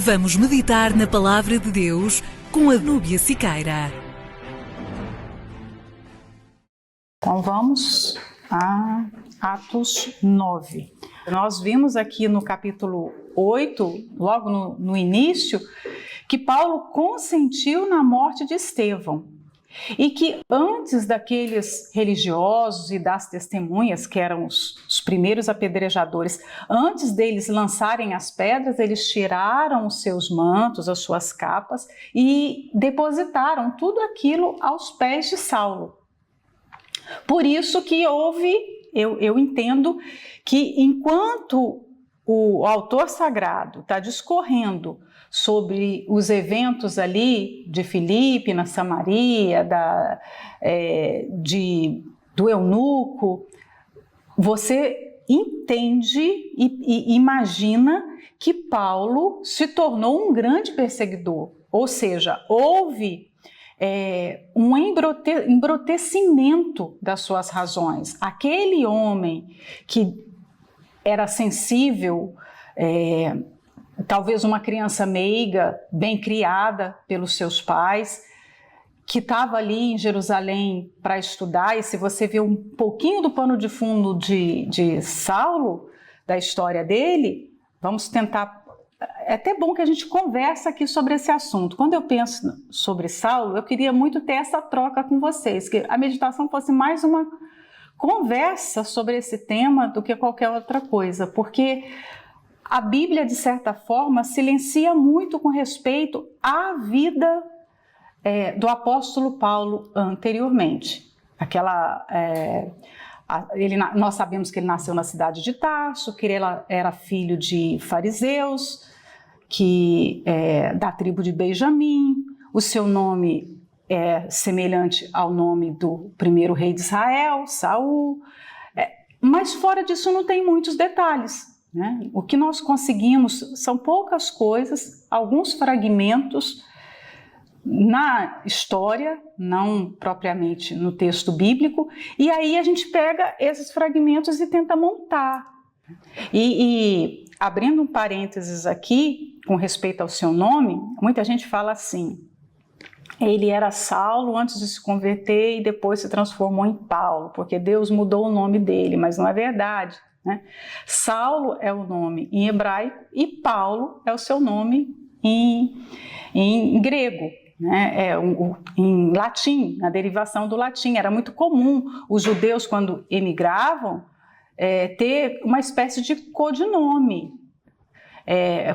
Vamos meditar na Palavra de Deus com a Núbia Siqueira. Então vamos a Atos 9. Nós vimos aqui no capítulo 8, logo no início, que Paulo consentiu na morte de Estevão. E que antes daqueles religiosos e das testemunhas, que eram os primeiros apedrejadores, antes deles lançarem as pedras, eles tiraram os seus mantos, as suas capas e depositaram tudo aquilo aos pés de Saulo. Por isso que houve, eu entendo que enquanto o autor sagrado está discorrendo sobre os eventos ali de Filipe, na Samaria, do eunuco, você entende e imagina que Paulo se tornou um grande perseguidor, ou seja, houve um embrutecimento das suas razões. Aquele homem que era sensível, talvez uma criança meiga, bem criada pelos seus pais, que estava ali em Jerusalém para estudar, e se você vê um pouquinho do pano de fundo de Saulo, da história dele, vamos tentar... É até bom que a gente converse aqui sobre esse assunto. Quando eu penso sobre Saulo, eu queria muito ter essa troca com vocês, que a meditação fosse mais uma conversa sobre esse tema do que qualquer outra coisa, porque a Bíblia, de certa forma, silencia muito com respeito à vida do apóstolo Paulo anteriormente. Nós sabemos que ele nasceu na cidade de Tarso, que ele era filho de fariseus, da tribo de Benjamim. O seu nome é semelhante ao nome do primeiro rei de Israel, Saul. Mas fora disso não tem muitos detalhes, né? O que nós conseguimos são poucas coisas, alguns fragmentos na história, não propriamente no texto bíblico, e aí a gente pega esses fragmentos e tenta montar. E abrindo um parênteses aqui, com respeito ao seu nome, muita gente fala assim: ele era Saulo antes de se converter e depois se transformou em Paulo, porque Deus mudou o nome dele, mas não é verdade, né? Saulo é o nome em hebraico e Paulo é o seu nome em grego, né? Em latim, na derivação do latim. Era muito comum os judeus, quando emigravam, ter uma espécie de codinome,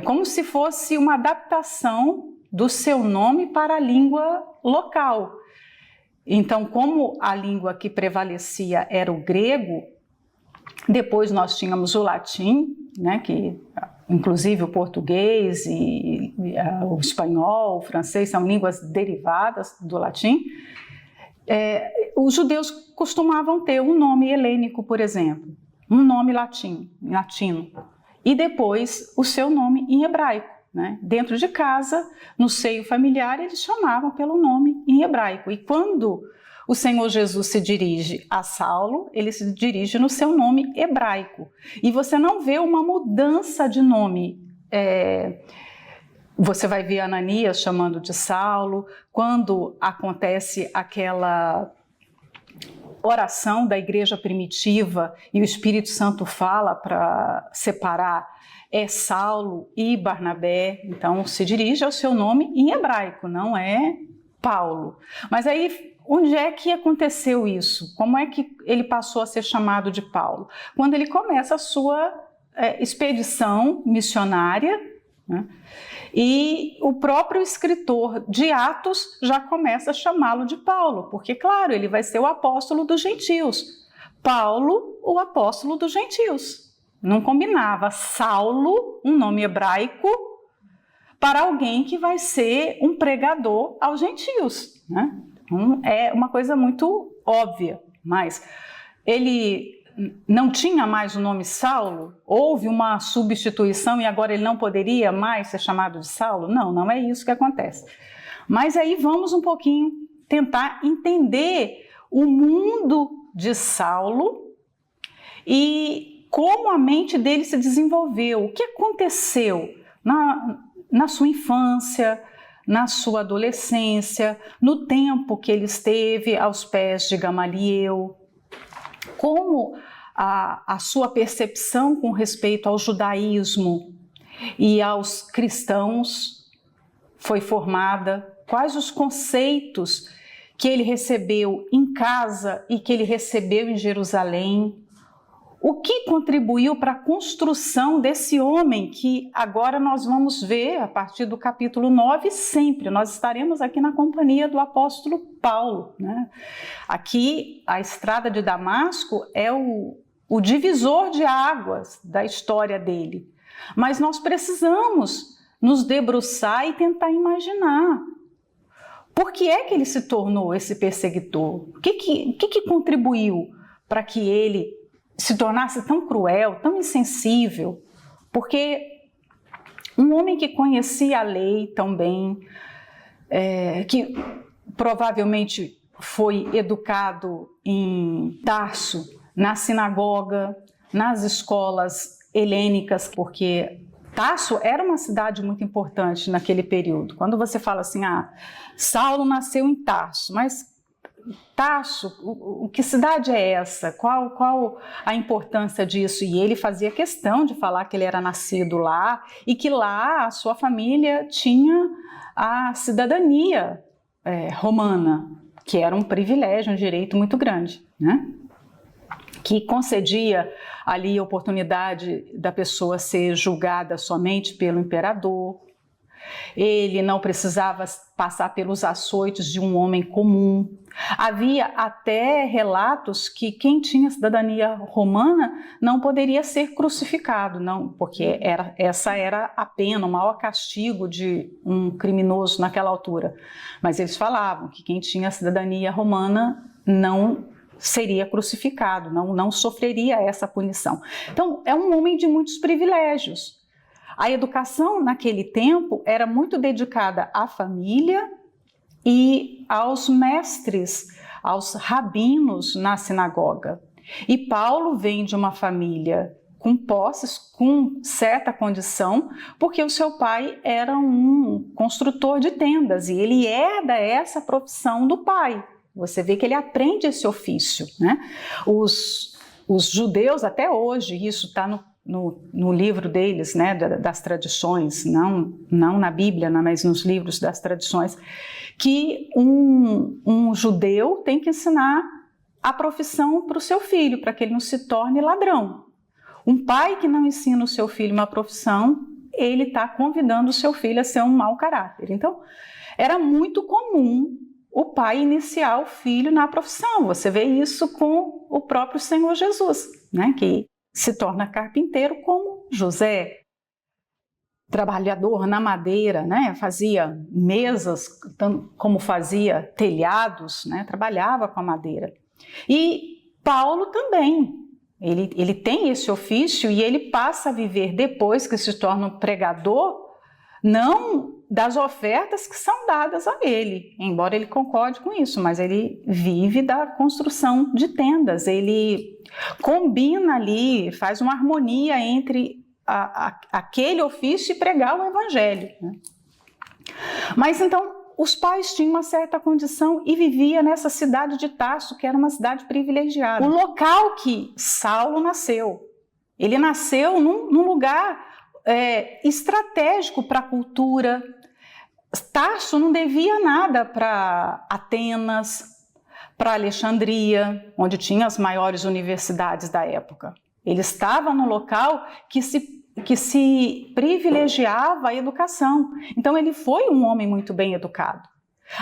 como se fosse uma adaptação do seu nome para a língua local. Então, como a língua que prevalecia era o grego, depois nós tínhamos o latim, né, que inclusive o português e o espanhol, o francês são línguas derivadas do latim. Os judeus costumavam ter um nome helênico, por exemplo, um nome latino, e depois o seu nome em hebraico. Né? Dentro de casa, no seio familiar, eles chamavam pelo nome em hebraico. E quando o Senhor Jesus se dirige a Saulo, ele se dirige no seu nome hebraico. E você não vê uma mudança de nome. Você vai ver Ananias chamando de Saulo. Quando acontece aquela oração da igreja primitiva e o Espírito Santo fala para separar Saulo e Barnabé, então se dirige ao seu nome em hebraico, não é Paulo. Mas aí, onde é que aconteceu isso? Como é que ele passou a ser chamado de Paulo? Quando ele começa a sua expedição missionária, né? E o próprio escritor de Atos já começa a chamá-lo de Paulo, porque, claro, ele vai ser o apóstolo dos gentios. Paulo, o apóstolo dos gentios. Não combinava Saulo, um nome hebraico, para alguém que vai ser um pregador aos gentios, né? Então, é uma coisa muito óbvia, mas ele não tinha mais o nome Saulo? Houve uma substituição e agora ele não poderia mais ser chamado de Saulo? Não, não é isso que acontece. Mas aí vamos um pouquinho tentar entender o mundo de Saulo e como a mente dele se desenvolveu, o que aconteceu na sua infância, na sua adolescência, no tempo que ele esteve aos pés de Gamaliel, como a sua percepção com respeito ao judaísmo e aos cristãos foi formada, quais os conceitos que ele recebeu em casa e que ele recebeu em Jerusalém, o que contribuiu para a construção desse homem que agora nós vamos ver a partir do capítulo 9 sempre. Nós estaremos aqui na companhia do apóstolo Paulo, né? Aqui a estrada de Damasco é o divisor de águas da história dele. Mas nós precisamos nos debruçar e tentar imaginar. Por que é que ele se tornou esse perseguidor? O que contribuiu para que ele se tornasse tão cruel, tão insensível? Porque um homem que conhecia a lei tão bem, que provavelmente foi educado em Tarso, na sinagoga, nas escolas helênicas, porque Tarso era uma cidade muito importante naquele período. Quando você fala assim, Saulo nasceu em Tarso, mas Tarso, que cidade é essa? Qual a importância disso? E ele fazia questão de falar que ele era nascido lá e que lá a sua família tinha a cidadania romana, que era um privilégio, um direito muito grande, né? Que concedia ali a oportunidade da pessoa ser julgada somente pelo imperador. Ele não precisava passar pelos açoites de um homem comum. Havia até relatos que quem tinha cidadania romana não poderia ser crucificado, não, porque essa era a pena, o maior castigo de um criminoso naquela altura. Mas eles falavam que quem tinha cidadania romana não seria crucificado, não sofreria essa punição. Então, é um homem de muitos privilégios. A educação naquele tempo era muito dedicada à família e aos mestres, aos rabinos na sinagoga. E Paulo vem de uma família com posses, com certa condição, porque o seu pai era um construtor de tendas e ele herda essa profissão do pai. Você vê que ele aprende esse ofício, né? Os judeus, até hoje, isso está no livro deles, né, das tradições, não na Bíblia, mas nos livros das tradições, que um judeu tem que ensinar a profissão para o seu filho, para que ele não se torne ladrão. Um pai que não ensina o seu filho uma profissão, ele está convidando o seu filho a ser um mau caráter. Então, era muito comum o pai iniciar o filho na profissão. Você vê isso com o próprio Senhor Jesus, né, que se torna carpinteiro como José, trabalhador na madeira, né? Fazia mesas, como fazia telhados, né? Trabalhava com a madeira. E Paulo também, ele tem esse ofício e ele passa a viver, depois que se torna um pregador, não das ofertas que são dadas a ele, embora ele concorde com isso, mas ele vive da construção de tendas, ele combina ali, faz uma harmonia entre aquele ofício e pregar o evangelho, né? Mas então, os pais tinham uma certa condição e vivia nessa cidade de Tarso, que era uma cidade privilegiada. O local que Saulo nasceu, ele nasceu num lugar estratégico para a cultura. Tarso não devia nada para Atenas, para Alexandria, onde tinha as maiores universidades da época. Ele estava no local que se privilegiava a educação. Então ele foi um homem muito bem educado.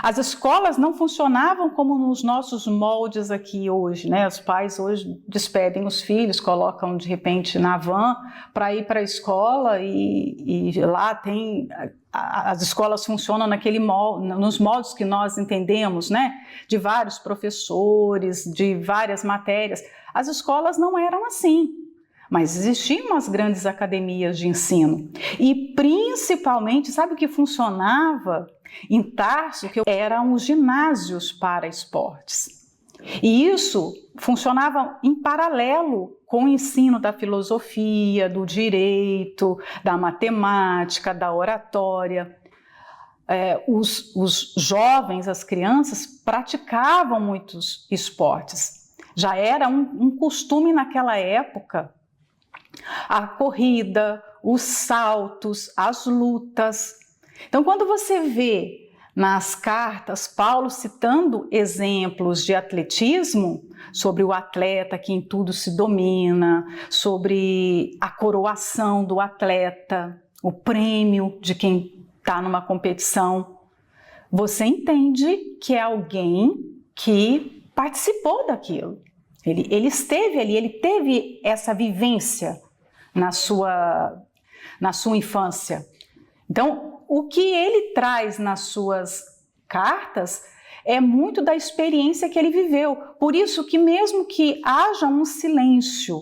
As escolas não funcionavam como nos nossos moldes aqui hoje, né? Os pais hoje despedem os filhos, colocam de repente na van para ir para a escola e lá tem... As escolas funcionam nos moldes que nós entendemos, né? De vários professores, de várias matérias. As escolas não eram assim, mas existiam as grandes academias de ensino. E principalmente, sabe o que funcionava em Tarso? Que eram os ginásios para esportes. E isso funcionava em paralelo com o ensino da filosofia, do direito, da matemática, da oratória. Os jovens, as crianças, praticavam muitos esportes. Já era um costume naquela época a corrida, os saltos, as lutas. Então, quando você vê nas cartas Paulo citando exemplos de atletismo, sobre o atleta que em tudo se domina, sobre a coroação do atleta, o prêmio de quem está numa competição, você entende que é alguém que participou daquilo. Ele esteve ali, ele teve essa vivência na sua infância. Então, o que ele traz nas suas cartas é muito da experiência que ele viveu. Por isso que mesmo que haja um silêncio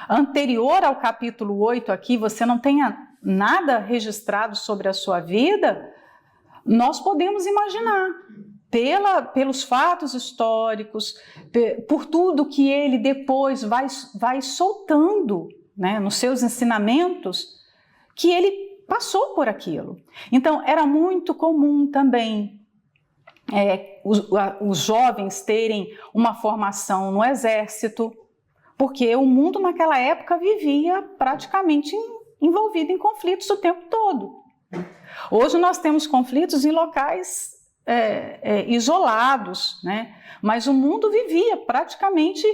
anterior ao capítulo 8 aqui, você não tenha nada registrado sobre a sua vida, nós podemos imaginar, pelos fatos históricos, por tudo que ele depois vai soltando, né, nos seus ensinamentos, que ele passou por aquilo. Então, era muito comum também os jovens terem uma formação no exército, porque o mundo naquela época vivia praticamente envolvido em conflitos o tempo todo. Hoje nós temos conflitos em locais isolados, né? Mas o mundo vivia praticamente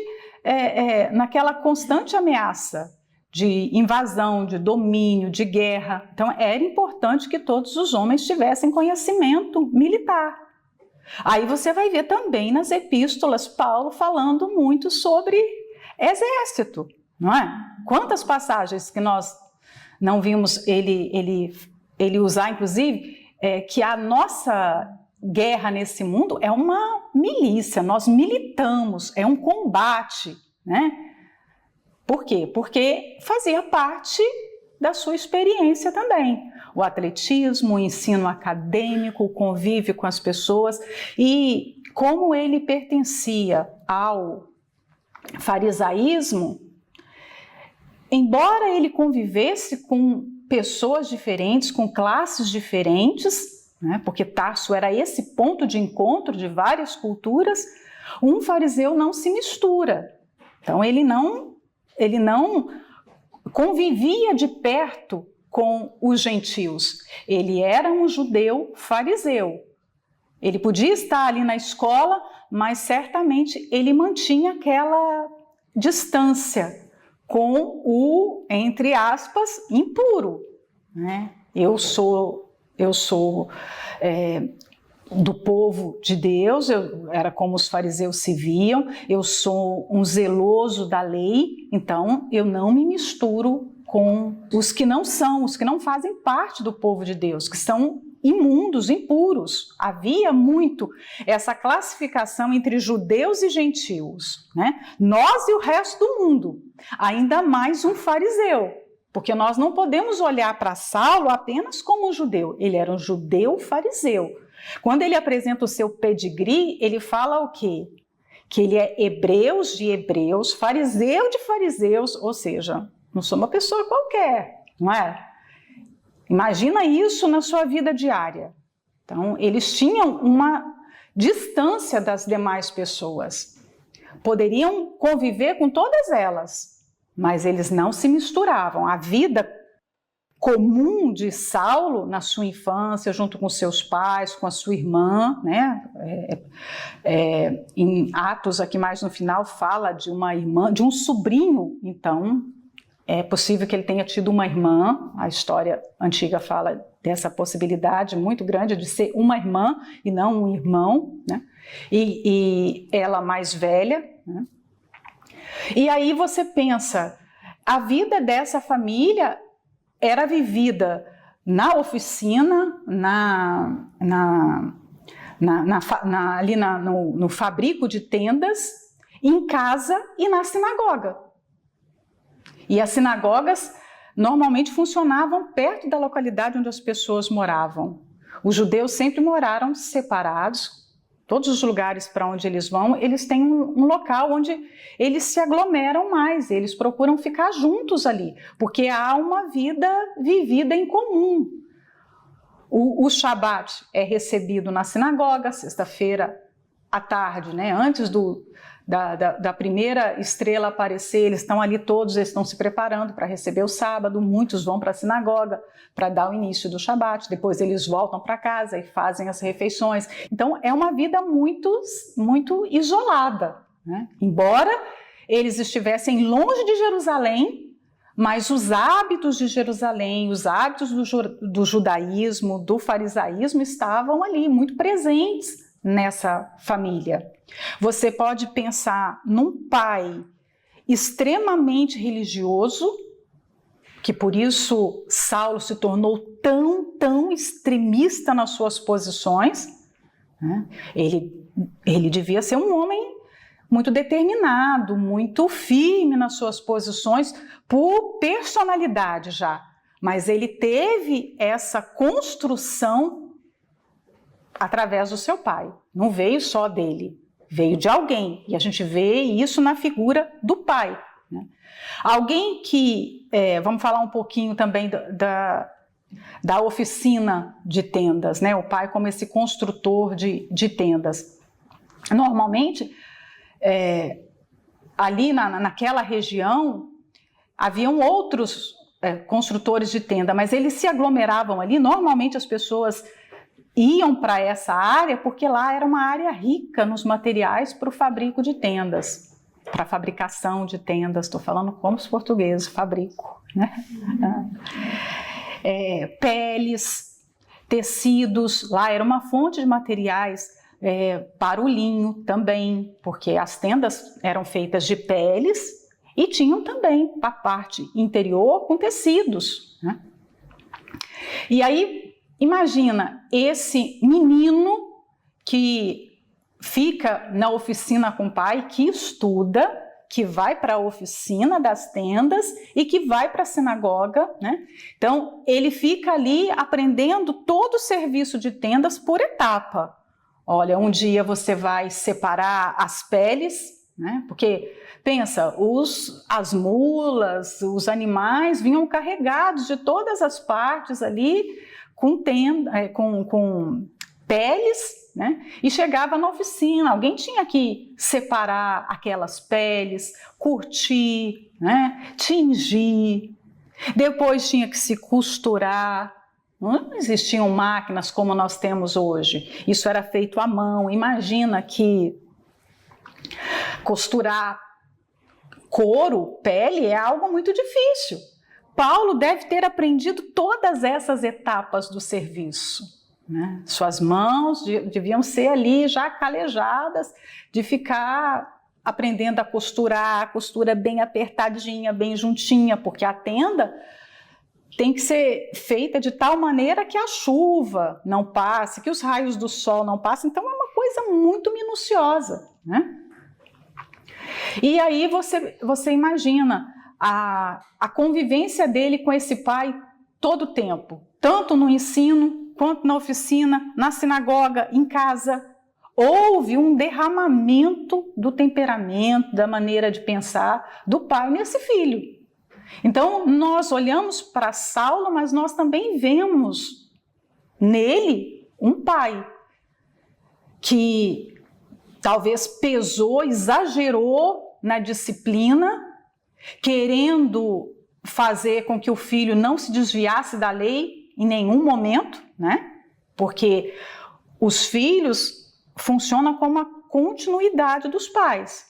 naquela constante ameaça de invasão, de domínio, de guerra. Então era importante que todos os homens tivessem conhecimento militar. Aí você vai ver também nas epístolas Paulo falando muito sobre exército, não é? Quantas passagens que nós não vimos ele usar, inclusive, que a nossa guerra nesse mundo é uma milícia, nós militamos, é um combate, né? Por quê? Porque fazia parte da sua experiência também. O atletismo, o ensino acadêmico, o convívio com as pessoas, e como ele pertencia ao farisaísmo, embora ele convivesse com pessoas diferentes, com classes diferentes, né, porque Tarso era esse ponto de encontro de várias culturas, um fariseu não se mistura. Então ele não convivia de perto com os gentios. Ele era um judeu fariseu. Ele podia estar ali na escola, mas certamente ele mantinha aquela distância com o, entre aspas, impuro, né? Eu sou do povo de Deus, eu era como os fariseus se viam, eu sou um zeloso da lei, então eu não me misturo com os que não são, os que não fazem parte do povo de Deus, que são imundos, impuros. Havia muito essa classificação entre judeus e gentios, né? Nós e o resto do mundo, ainda mais um fariseu, porque nós não podemos olhar para Saulo apenas como um judeu, ele era um judeu fariseu. Quando ele apresenta o seu pedigree, ele fala o quê? Que ele é hebreus de hebreus, fariseu de fariseus, ou seja, não sou uma pessoa qualquer, não é? Imagina isso na sua vida diária. Então, eles tinham uma distância das demais pessoas. Poderiam conviver com todas elas, mas eles não se misturavam. A vida comum de Saulo na sua infância, junto com seus pais, com a sua irmã, né? Em Atos, aqui mais no final, fala de uma irmã, de um sobrinho, então é possível que ele tenha tido uma irmã. A história antiga fala dessa possibilidade muito grande de ser uma irmã e não um irmão, né? E ela mais velha, né? E aí você pensa, a vida dessa família era vivida na oficina, ali no fabrico de tendas, em casa e na sinagoga. E as sinagogas normalmente funcionavam perto da localidade onde as pessoas moravam. Os judeus sempre moraram separados, Todos os lugares para onde eles vão, eles têm um local onde eles se aglomeram mais, eles procuram ficar juntos ali, porque há uma vida vivida em comum. O Shabat é recebido na sinagoga, sexta-feira à tarde, né? Antes da primeira estrela aparecer, eles estão ali todos, eles estão se preparando para receber o sábado, muitos vão para a sinagoga para dar o início do Shabat, depois eles voltam para casa e fazem as refeições. Então é uma vida muito isolada, né? Embora eles estivessem longe de Jerusalém, mas os hábitos de Jerusalém, os hábitos do judaísmo, do farisaísmo estavam ali muito presentes nessa família. Você pode pensar num pai extremamente religioso, que por isso Saulo se tornou tão extremista nas suas posições, né? Ele devia ser um homem muito determinado, muito firme nas suas posições, por personalidade já. Mas ele teve essa construção através do seu pai. Não veio só dele, veio de alguém. E a gente vê isso na figura do pai, né? Alguém que, vamos falar um pouquinho também da oficina de tendas, né? O pai como esse construtor de tendas. Normalmente, ali naquela região, haviam outros construtores de tenda, mas eles se aglomeravam ali. Normalmente as pessoas iam para essa área porque lá era uma área rica nos materiais para o fabrico de tendas, para a fabricação de tendas. Estou falando como os portugueses, fabrico, né? Peles, tecidos, lá era uma fonte de materiais para o linho também, porque as tendas eram feitas de peles e tinham também a parte interior com tecidos, né? E aí, imagina esse menino que fica na oficina com o pai, que estuda, que vai para a oficina das tendas e que vai para a sinagoga, né? Então, ele fica ali aprendendo todo o serviço de tendas por etapa. Olha, um dia você vai separar as peles, né? Porque, pensa, as mulas, os animais vinham carregados de todas as partes ali com peles, né? E chegava na oficina, alguém tinha que separar aquelas peles, curtir, né? Tingir, depois tinha que se costurar. Não existiam máquinas como nós temos hoje. Isso era feito à mão. Imagina que costurar couro, pele, é algo muito difícil. Paulo deve ter aprendido todas essas etapas do serviço, né? Suas mãos deviam ser ali já calejadas, de ficar aprendendo a costurar, a costura bem apertadinha, bem juntinha, porque a tenda tem que ser feita de tal maneira que a chuva não passe, que os raios do sol não passem. Então é uma coisa muito minuciosa, né? E aí você imagina a convivência dele com esse pai todo o tempo, tanto no ensino, quanto na oficina, na sinagoga, em casa. Houve um derramamento do temperamento, da maneira de pensar do pai nesse filho. Então, nós olhamos para Saulo, mas nós também vemos nele um pai que talvez pesou, exagerou na disciplina, querendo fazer com que o filho não se desviasse da lei em nenhum momento, né? Porque os filhos funcionam como a continuidade dos pais.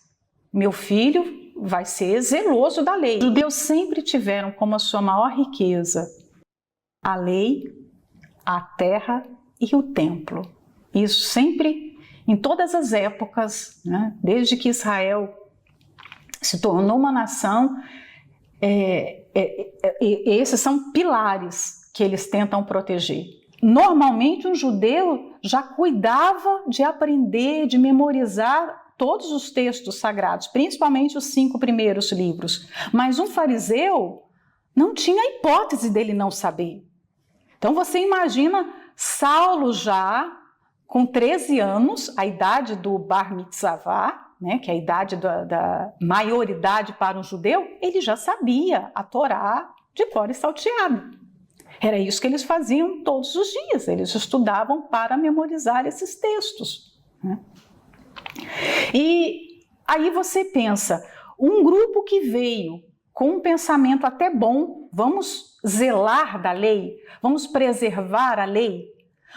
Meu filho vai ser zeloso da lei. Os judeus sempre tiveram como a sua maior riqueza a lei, a terra e o templo. Isso sempre, em todas as épocas, né? Desde que Israel se tornou uma nação, esses são pilares que eles tentam proteger. Normalmente um judeu já cuidava de aprender, de memorizar todos os textos sagrados, principalmente os 5 primeiros livros. Mas um fariseu não tinha hipótese dele não saber. Então você imagina Saulo já com 13 anos, a idade do Bar Mitzvah, né, que é a idade da maioridade para um judeu, ele já sabia a Torá de cor e salteado. Era isso que eles faziam todos os dias, eles estudavam para memorizar esses textos, né? E aí você pensa, um grupo que veio com um pensamento até bom, vamos zelar da lei, vamos preservar a lei,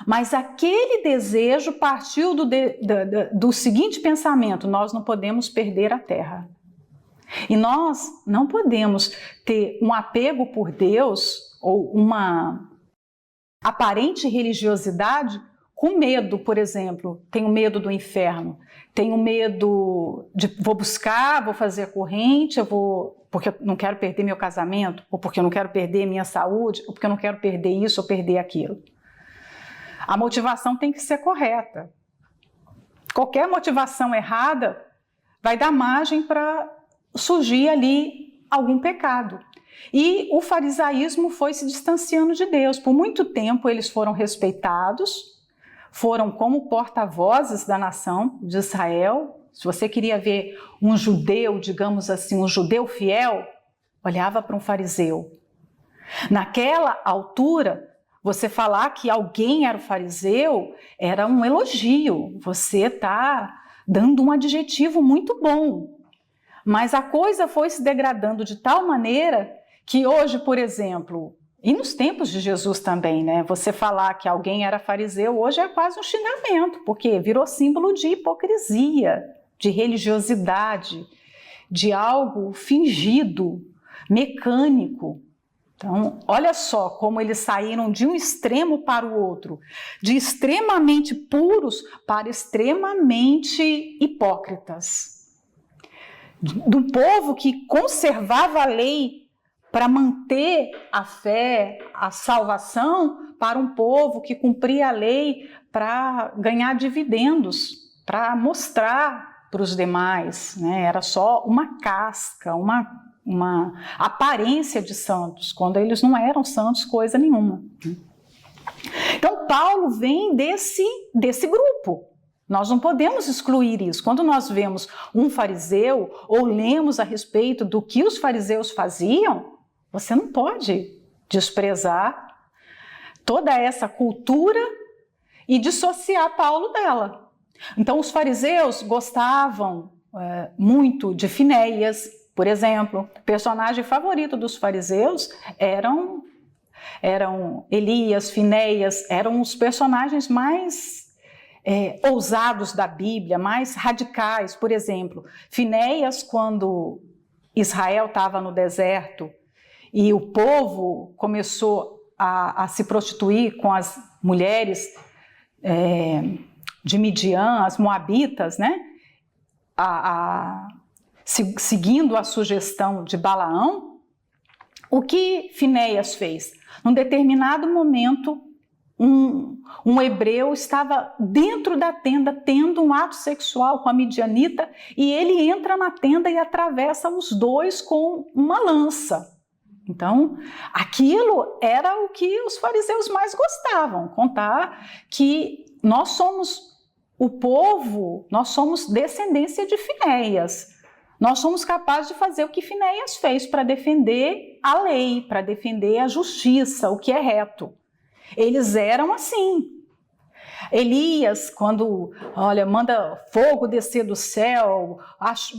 mas aquele desejo partiu do seguinte pensamento: nós não podemos perder a terra. E nós não podemos ter um apego por Deus ou uma aparente religiosidade com medo, por exemplo. Tenho medo do inferno, tenho medo de vou buscar, vou fazer a corrente, porque eu não quero perder meu casamento, ou porque eu não quero perder minha saúde, ou porque eu não quero perder isso ou perder aquilo. A motivação tem que ser correta. Qualquer motivação errada vai dar margem para surgir ali algum pecado. E o farisaísmo foi se distanciando de Deus. Por muito tempo eles foram respeitados, foram como porta-vozes da nação de Israel. Se você queria ver um judeu, digamos assim, um judeu fiel, olhava para um fariseu. Naquela altura, você falar que alguém era o fariseu era um elogio. Você está dando um adjetivo muito bom. Mas a coisa foi se degradando de tal maneira que hoje, por exemplo, e nos tempos de Jesus também, né? Você falar que alguém era fariseu hoje é quase um xingamento, porque virou símbolo de hipocrisia, de religiosidade, de algo fingido, mecânico. Então, olha só como eles saíram de um extremo para o outro, de extremamente puros para extremamente hipócritas. Do povo que conservava a lei para manter a fé, a salvação, para um povo que cumpria a lei para ganhar dividendos, para mostrar para os demais, né? Era só uma casca, uma aparência de santos, quando eles não eram santos coisa nenhuma. Então Paulo vem desse grupo. Nós não podemos excluir isso. Quando nós vemos um fariseu ou lemos a respeito do que os fariseus faziam, você não pode desprezar toda essa cultura e dissociar Paulo dela. Então os fariseus gostavam muito de Finéias, por exemplo. O personagem favorito dos fariseus eram Elias, Finéias, eram os personagens mais ousados da Bíblia, mais radicais. Por exemplo, Finéias, quando Israel estava no deserto e o povo começou a se prostituir com as mulheres de Midian, as moabitas, né? Seguindo a sugestão de Balaão, o que Finéias fez? Num determinado momento, um hebreu estava dentro da tenda tendo um ato sexual com a midianita e ele entra na tenda e atravessa os dois com uma lança. Então, aquilo era o que os fariseus mais gostavam, contar que nós somos o povo, nós somos descendência de Finéias. Nós somos capazes de fazer o que Finéias fez para defender a lei, para defender a justiça, o que é reto. Eles eram assim. Elias, quando, manda fogo descer do céu,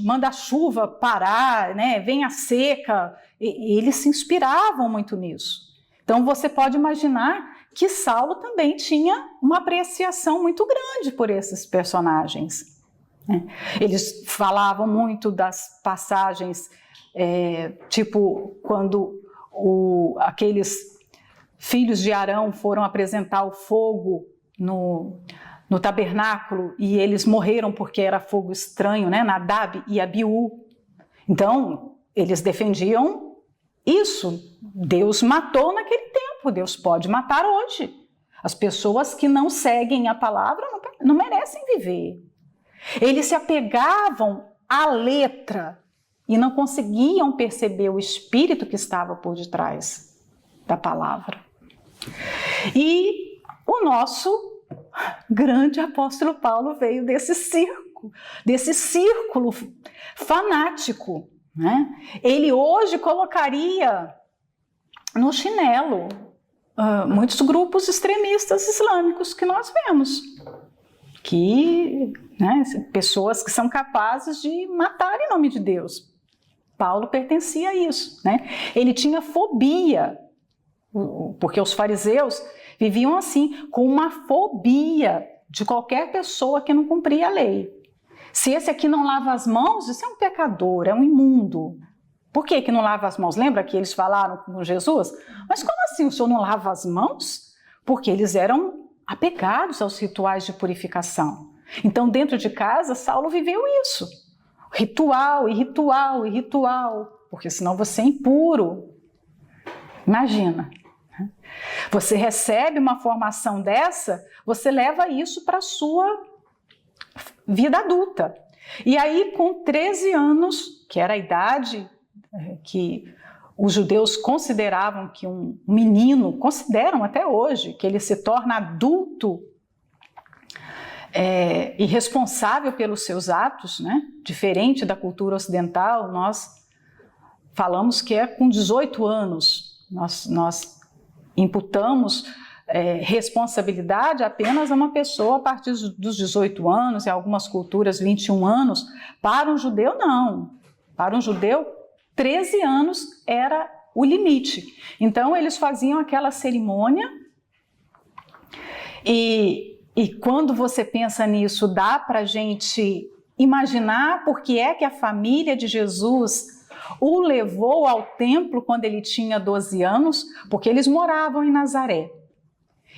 manda a chuva parar, né, vem a seca, eles se inspiravam muito nisso. Então você pode imaginar que Saulo também tinha uma apreciação muito grande por esses personagens. Eles falavam muito das passagens, tipo quando aqueles filhos de Arão foram apresentar o fogo no tabernáculo e eles morreram porque era fogo estranho, né? Nadab e Abiú. Então, eles defendiam isso. Deus matou naquele tempo, Deus pode matar hoje. As pessoas que não seguem a palavra não merecem viver. Eles se apegavam à letra e não conseguiam perceber o espírito que estava por detrás da palavra. E o nosso grande apóstolo Paulo veio desse círculo fanático, né? Ele hoje colocaria no chinelo muitos grupos extremistas islâmicos que nós vemos, que, né, pessoas que são capazes de matar em nome de Deus. Paulo pertencia a isso, né? Ele tinha fobia, porque os fariseus viviam assim, com uma fobia de qualquer pessoa que não cumpria a lei. Se esse aqui não lava as mãos, isso é um pecador, é um imundo. Por que não lava as mãos? Lembra que eles falaram com Jesus? Mas como assim o senhor não lava as mãos? Porque eles eram apegados aos rituais de purificação. Então, dentro de casa, Saulo viveu isso. Ritual, porque senão você é impuro. Imagina. Você recebe uma formação dessa, você leva isso para a sua vida adulta. E aí, com 13 anos, que era a idade que os judeus consideravam que um menino, consideram até hoje, que ele se torna adulto e responsável pelos seus atos, né? Diferente da cultura ocidental, nós falamos que é com 18 anos, nós imputamos responsabilidade apenas a uma pessoa a partir dos 18 anos, em algumas culturas 21 anos. Para um judeu, não. Para um judeu, 13 anos era o limite. Então, eles faziam aquela cerimônia e quando você pensa nisso, dá para a gente imaginar por que é que a família de Jesus o levou ao templo quando ele tinha 12 anos, porque eles moravam em Nazaré.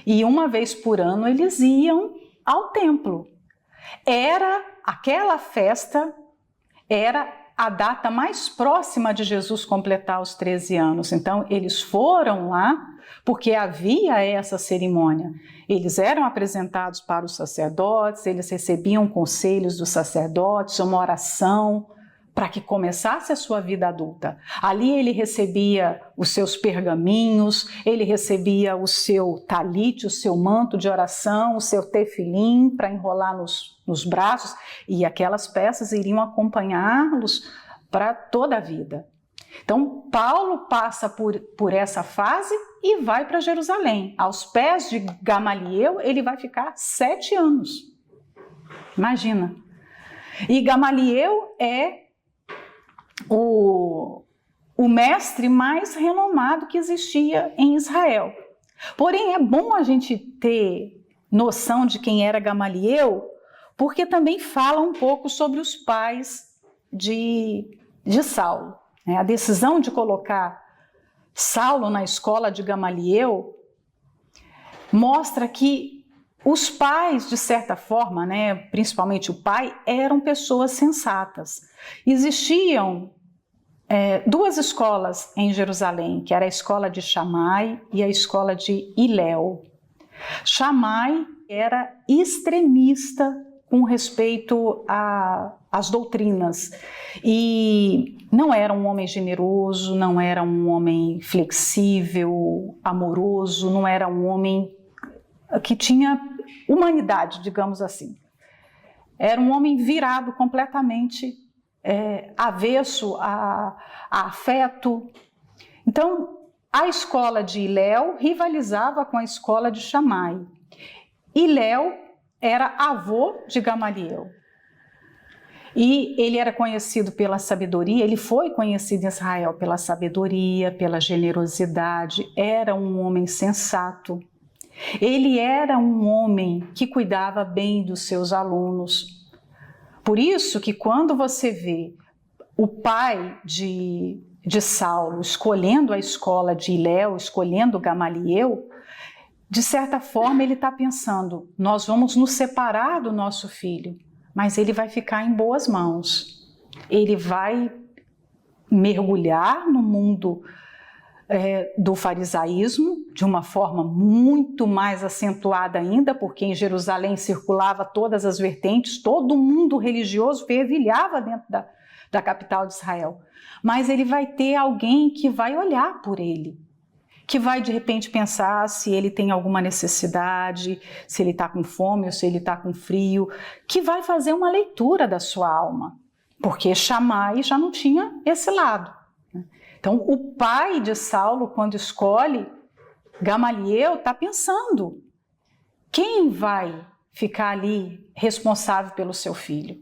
E uma vez por ano eles iam ao templo. Aquela festa era a data mais próxima de Jesus completar os 13 anos. Então, eles foram lá porque havia essa cerimônia. Eles eram apresentados para os sacerdotes, eles recebiam conselhos dos sacerdotes, uma oração para que começasse a sua vida adulta. Ali ele recebia os seus pergaminhos, ele recebia o seu talite, o seu manto de oração, o seu tefilim para enrolar nos braços, e aquelas peças iriam acompanhá-los para toda a vida. Então, Paulo passa por essa fase e vai para Jerusalém. Aos pés de Gamaliel, ele vai ficar 7 anos. Imagina. E Gamaliel é o mestre mais renomado que existia em Israel. Porém, é bom a gente ter noção de quem era Gamaliel, porque também fala um pouco sobre os pais de Saulo. A decisão de colocar Saulo na escola de Gamaliel mostra que os pais, de certa forma, principalmente o pai, eram pessoas sensatas. Existiam 2 escolas em Jerusalém, que era a escola de Shammai e a escola de Hilel. Shammai era extremista com respeito às doutrinas e não era um homem generoso, não era um homem flexível, amoroso, não era um homem que tinha humanidade, digamos assim. Era um homem virado completamente avesso a afeto. Então, a escola de Hilel rivalizava com a escola de Shammai. Hilel era avô de Gamaliel. E ele era conhecido pela sabedoria, ele foi conhecido em Israel pela sabedoria, pela generosidade, era um homem sensato. Ele era um homem que cuidava bem dos seus alunos. Por isso que quando você vê o pai de Saulo escolhendo a escola de Hilel, escolhendo Gamaliel, de certa forma ele está pensando, nós vamos nos separar do nosso filho, mas ele vai ficar em boas mãos. Ele vai mergulhar no mundo do farisaísmo de uma forma muito mais acentuada ainda, porque em Jerusalém circulava todas as vertentes, todo mundo religioso fervilhava dentro da capital de Israel. Mas ele vai ter alguém que vai olhar por ele, que vai de repente pensar se ele tem alguma necessidade, se ele está com fome ou se ele está com frio, que vai fazer uma leitura da sua alma, porque Shammai já não tinha esse lado. Então, o pai de Saulo, quando escolhe, Gamaliel está pensando, quem vai ficar ali responsável pelo seu filho?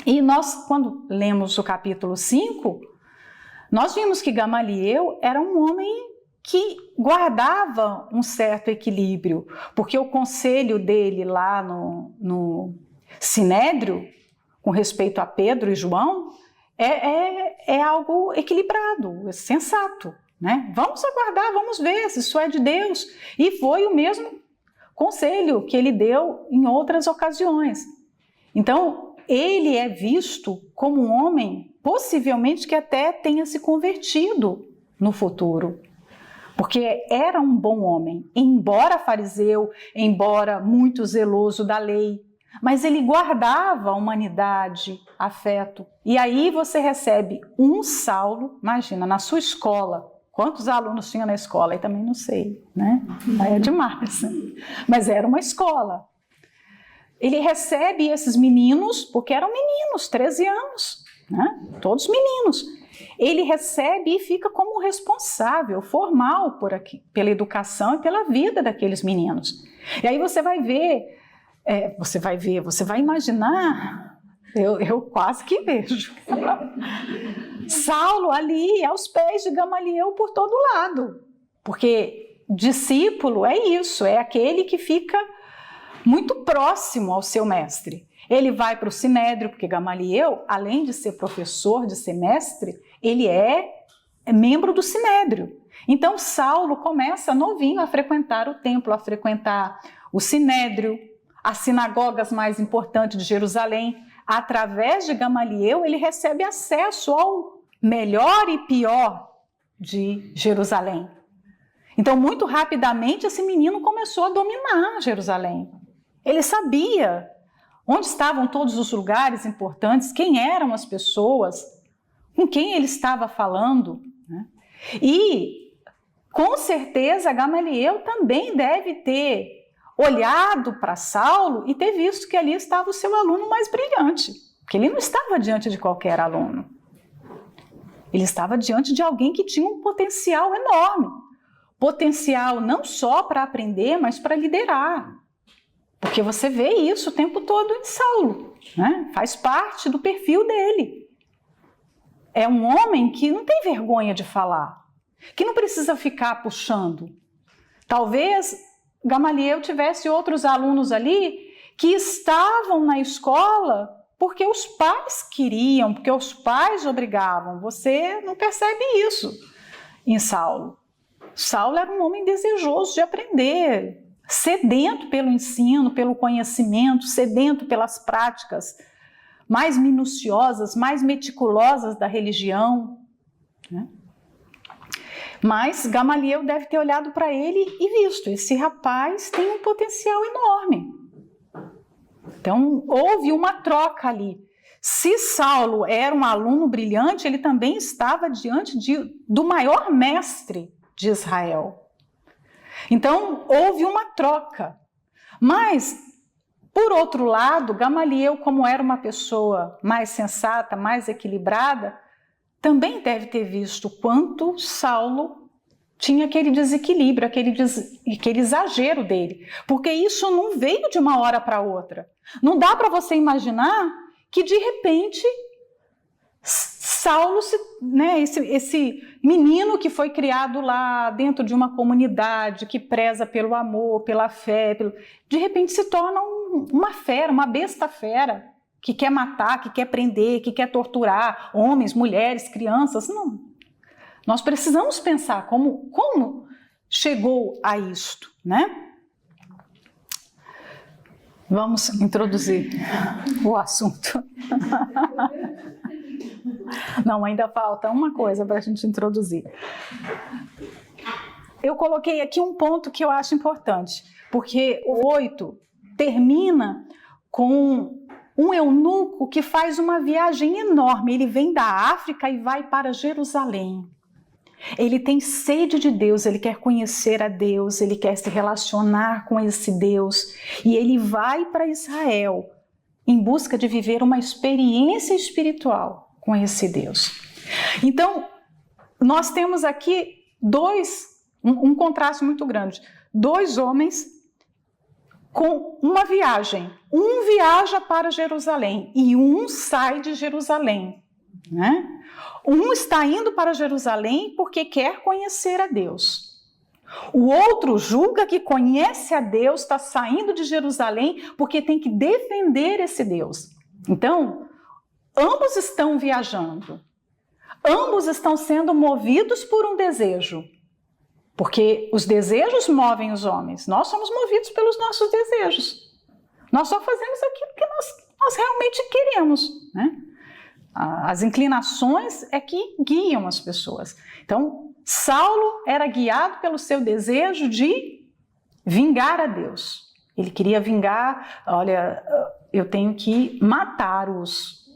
E nós, quando lemos o capítulo 5, nós vimos que Gamaliel era um homem que guardava um certo equilíbrio, porque o conselho dele lá no Sinédrio, com respeito a Pedro e João, é algo equilibrado, sensato, né? Vamos aguardar, vamos ver se isso é de Deus. E foi o mesmo conselho que ele deu em outras ocasiões. Então, ele é visto como um homem, possivelmente, que até tenha se convertido no futuro. Porque era um bom homem, embora fariseu, embora muito zeloso da lei, mas ele guardava a humanidade, afeto. E aí você recebe um Saulo, imagina, na sua escola. Quantos alunos tinha na escola? Aí também não sei, né? Aí é demais. Mas era uma escola. Ele recebe esses meninos, porque eram meninos, 13 anos, né? Todos meninos. Ele recebe e fica como responsável formal pela educação e pela vida daqueles meninos. E aí você vai ver, você vai imaginar, eu quase que vejo, Saulo ali aos pés de Gamaliel por todo lado, porque discípulo é isso, é aquele que fica muito próximo ao seu mestre. Ele vai para o Sinédrio, porque Gamaliel, além de ser professor, de ser mestre, ele é membro do Sinédrio. Então Saulo começa novinho a frequentar o templo, a frequentar o Sinédrio, as sinagogas mais importantes de Jerusalém. Através de Gamaliel, ele recebe acesso ao melhor e pior de Jerusalém. Então, muito rapidamente, esse menino começou a dominar Jerusalém. Ele sabia onde estavam todos os lugares importantes, quem eram as pessoas, com quem ele estava falando, né? E, com certeza, Gamaliel também deve ter olhado para Saulo e ter visto que ali estava o seu aluno mais brilhante, porque ele não estava diante de qualquer aluno. Ele estava diante de alguém que tinha um potencial enorme. Potencial não só para aprender, mas para liderar. Porque você vê isso o tempo todo em Saulo, né? Faz parte do perfil dele. É um homem que não tem vergonha de falar, que não precisa ficar puxando. Talvez Gamaliel tivesse outros alunos ali que estavam na escola porque os pais queriam, porque os pais obrigavam. Você não percebe isso em Saulo. Saulo era um homem desejoso de aprender, sedento pelo ensino, pelo conhecimento, sedento pelas práticas mais minuciosas, mais meticulosas da religião, né? Mas Gamaliel deve ter olhado para ele e visto, esse rapaz tem um potencial enorme. Então, houve uma troca ali. Se Saulo era um aluno brilhante, ele também estava diante do maior mestre de Israel. Então, houve uma troca. Mas, por outro lado, Gamaliel, como era uma pessoa mais sensata, mais equilibrada, também deve ter visto quanto Saulo tinha aquele desequilíbrio, aquele exagero dele. Porque isso não veio de uma hora para outra. Não dá para você imaginar que, de repente, Saulo, né, esse menino que foi criado lá dentro de uma comunidade que preza pelo amor, pela fé, de repente se torna uma fera, uma besta fera, que quer matar, que quer prender, que quer torturar homens, mulheres, crianças. Não. Nós precisamos pensar como chegou a isto, né? Vamos introduzir o assunto. Não, ainda falta uma coisa para a gente introduzir. Eu coloquei aqui um ponto que eu acho importante, porque o 8 termina com um eunuco que faz uma viagem enorme. Ele vem da África e vai para Jerusalém. Ele tem sede de Deus, ele quer conhecer a Deus, ele quer se relacionar com esse Deus. E ele vai para Israel em busca de viver uma experiência espiritual com esse Deus. Então, nós temos aqui um contraste muito grande. 2 homens com uma viagem. Um viaja para Jerusalém e um sai de Jerusalém, né? Um está indo para Jerusalém porque quer conhecer a Deus. O outro julga que conhece a Deus, está saindo de Jerusalém porque tem que defender esse Deus. Então, ambos estão viajando. Ambos estão sendo movidos por um desejo. Porque os desejos movem os homens. Nós somos movidos pelos nossos desejos. Nós só fazemos aquilo que nós realmente queremos, né? As inclinações é que guiam as pessoas. Então, Saulo era guiado pelo seu desejo de vingar a Deus. Ele queria vingar, olha, eu tenho que matar os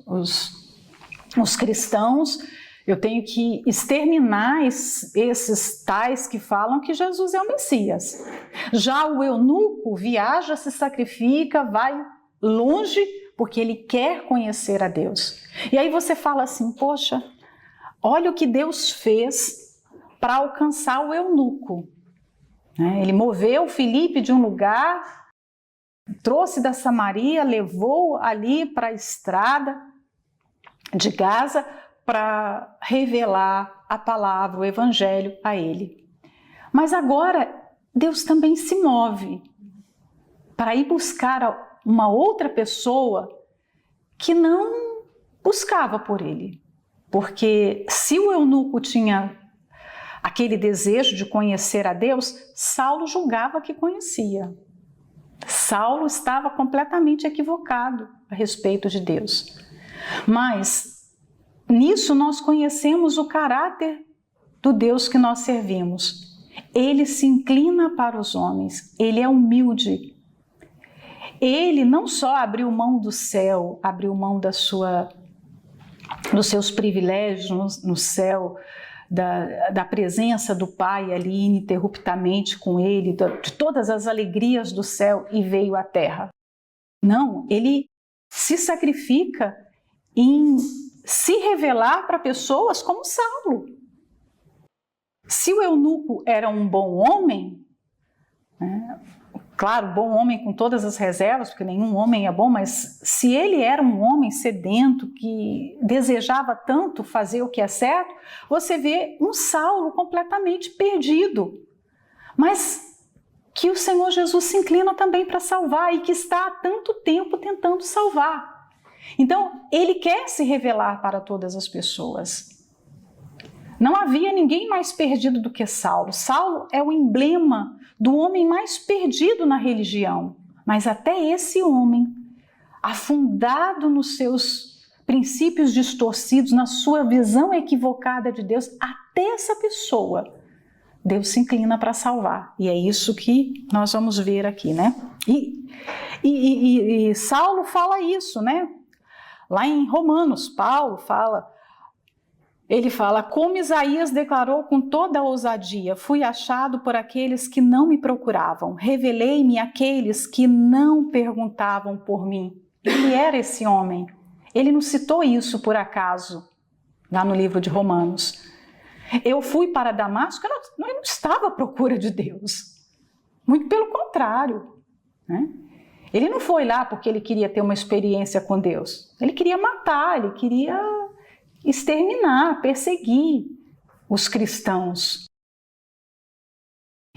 cristãos, eu tenho que exterminar esses tais que falam que Jesus é o Messias. Já o eunuco viaja, se sacrifica, vai longe, porque ele quer conhecer a Deus. E aí você fala assim, poxa, olha o que Deus fez para alcançar o eunuco. Ele moveu Filipe de um lugar, trouxe da Samaria, levou ali para a estrada de Gaza para revelar a palavra, o evangelho a ele. Mas agora Deus também se move para ir buscar uma outra pessoa que não buscava por ele. Porque se o eunuco tinha aquele desejo de conhecer a Deus, Saulo julgava que conhecia. Saulo estava completamente equivocado a respeito de Deus. Mas nisso nós conhecemos o caráter do Deus que nós servimos. Ele se inclina para os homens, ele é humilde. Ele não só abriu mão do céu, abriu mão dos seus privilégios no céu, da presença do Pai ali ininterruptamente com ele, de todas as alegrias do céu e veio à terra. Não, ele se sacrifica em se revelar para pessoas como Saulo. Se o eunuco era um bom homem, né? Claro, bom homem com todas as reservas, porque nenhum homem é bom, mas se ele era um homem sedento, que desejava tanto fazer o que é certo, você vê um Saulo completamente perdido, mas que o Senhor Jesus se inclina também para salvar e que está há tanto tempo tentando salvar. Então, ele quer se revelar para todas as pessoas. Não havia ninguém mais perdido do que Saulo. Saulo é o emblema do homem mais perdido na religião. Mas até esse homem, afundado nos seus princípios distorcidos, na sua visão equivocada de Deus, até essa pessoa, Deus se inclina para salvar. E é isso que nós vamos ver aqui, né? E Saulo fala isso, né? Lá em Romanos, Paulo fala... Ele fala, como Isaías declarou com toda a ousadia, fui achado por aqueles que não me procuravam, revelei-me àqueles que não perguntavam por mim. Ele era esse homem. Ele não citou isso por acaso, lá no livro de Romanos. Eu fui para Damasco, eu não estava à procura de Deus. Muito pelo contrário, né? Ele não foi lá porque ele queria ter uma experiência com Deus. Ele queria matar, ele queria... exterminar, perseguir os cristãos.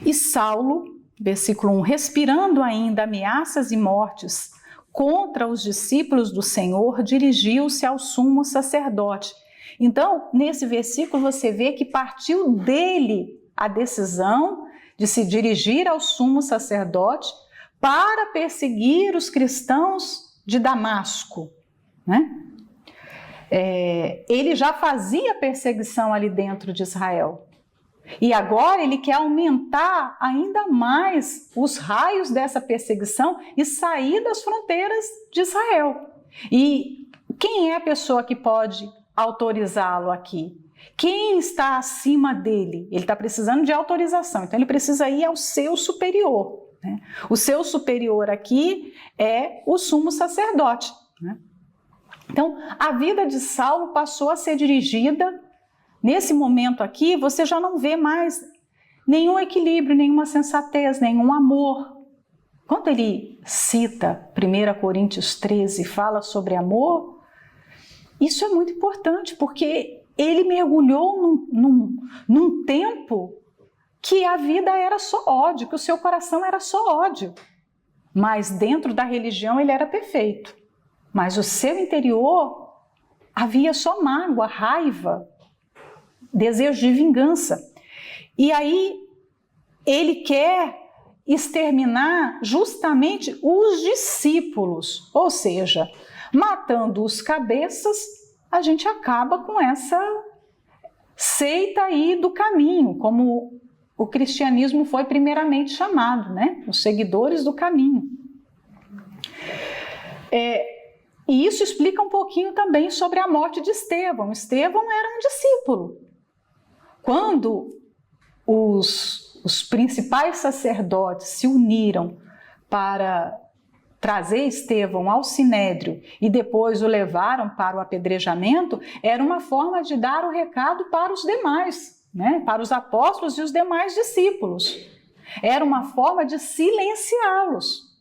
E Saulo, versículo 1, respirando ainda ameaças e mortes contra os discípulos do Senhor, dirigiu-se ao sumo sacerdote. Então, nesse versículo você vê que partiu dele a decisão de se dirigir ao sumo sacerdote para perseguir os cristãos de Damasco, né? Ele já fazia perseguição ali dentro de Israel. E agora ele quer aumentar ainda mais os raios dessa perseguição e sair das fronteiras de Israel. E quem é a pessoa que pode autorizá-lo aqui? Quem está acima dele? Ele está precisando de autorização, então ele precisa ir ao seu superior, né? O seu superior aqui é o sumo sacerdote, né? Então, a vida de Saulo passou a ser dirigida, nesse momento aqui, você já não vê mais nenhum equilíbrio, nenhuma sensatez, nenhum amor. Quando ele cita 1 Coríntios 13 e fala sobre amor, isso é muito importante, porque ele mergulhou num tempo que a vida era só ódio, que o seu coração era só ódio. Mas dentro da religião ele era perfeito. Mas o seu interior havia só mágoa, raiva, desejo de vingança. E aí ele quer exterminar justamente os discípulos, ou seja, matando os cabeças, a gente acaba com essa seita aí do caminho, como o cristianismo foi primeiramente chamado, né? Os seguidores do caminho. E isso explica um pouquinho também sobre a morte de Estevão. Estevão era um discípulo. Quando os principais sacerdotes se uniram para trazer Estevão ao Sinédrio e depois o levaram para o apedrejamento, era uma forma de dar o recado para os demais, né? Para os apóstolos e os demais discípulos. Era uma forma de silenciá-los.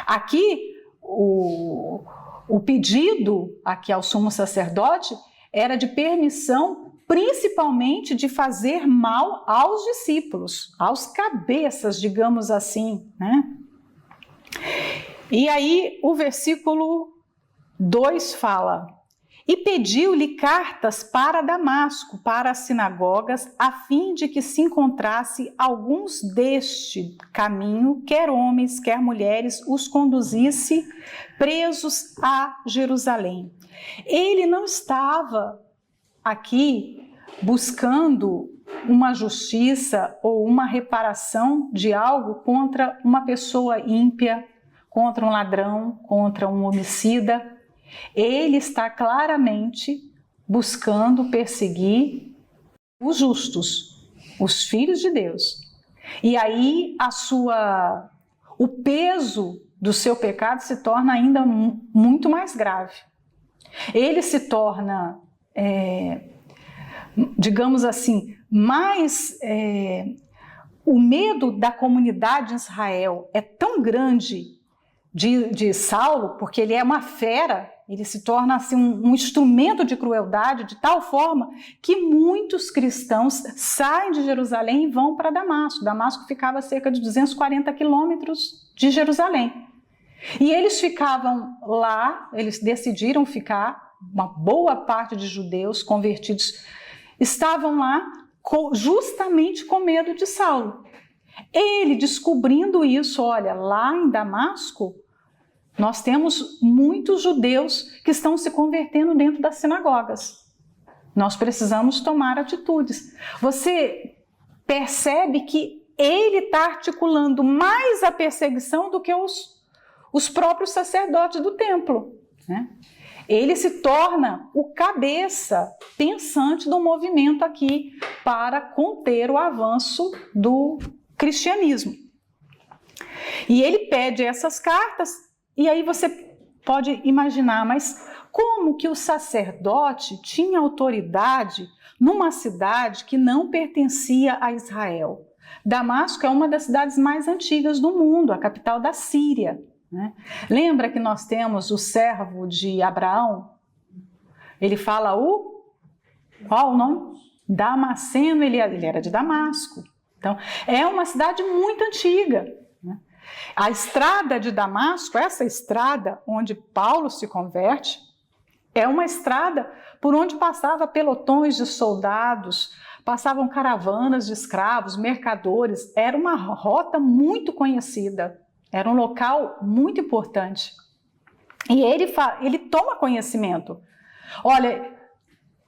Aqui, o pedido aqui ao sumo sacerdote era de permissão, principalmente de fazer mal aos discípulos, aos cabeças, digamos assim, né? E aí o versículo 2 fala: e pediu-lhe cartas para Damasco, para as sinagogas, a fim de que se encontrasse alguns deste caminho, quer homens, quer mulheres, os conduzisse presos a Jerusalém. Ele não estava aqui buscando uma justiça ou uma reparação de algo contra uma pessoa ímpia, contra um ladrão, contra um homicida. Ele está claramente buscando perseguir os justos, os filhos de Deus. E aí o peso do seu pecado se torna ainda muito mais grave. Ele se torna, digamos assim, mais... o medo da comunidade de Israel é tão grande de Saulo, porque ele é uma fera, ele se torna assim, um instrumento de crueldade, de tal forma que muitos cristãos saem de Jerusalém e vão para Damasco. Damasco ficava a cerca de 240 quilômetros de Jerusalém. E eles ficavam lá, eles decidiram ficar, uma boa parte de judeus convertidos estavam lá justamente com medo de Saulo. Ele, descobrindo isso, olha, lá em Damasco, nós temos muitos judeus que estão se convertendo dentro das sinagogas. Nós precisamos tomar atitudes. Você percebe que ele está articulando mais a perseguição do que os próprios sacerdotes do templo, né? Ele se torna o cabeça pensante do movimento aqui para conter o avanço do cristianismo. E ele pede essas cartas, e aí você pode imaginar, mas como que o sacerdote tinha autoridade numa cidade que não pertencia a Israel? Damasco é uma das cidades mais antigas do mundo, a capital da Síria, né? Lembra que nós temos o servo de Abraão? Ele fala qual o nome? Damasceno, ele era de Damasco. Então, é uma cidade muito antiga, né? A estrada de Damasco, essa estrada onde Paulo se converte, é uma estrada por onde passava pelotões de soldados, passavam caravanas de escravos, mercadores. Era uma rota muito conhecida, era um local muito importante. E ele toma conhecimento. Olha,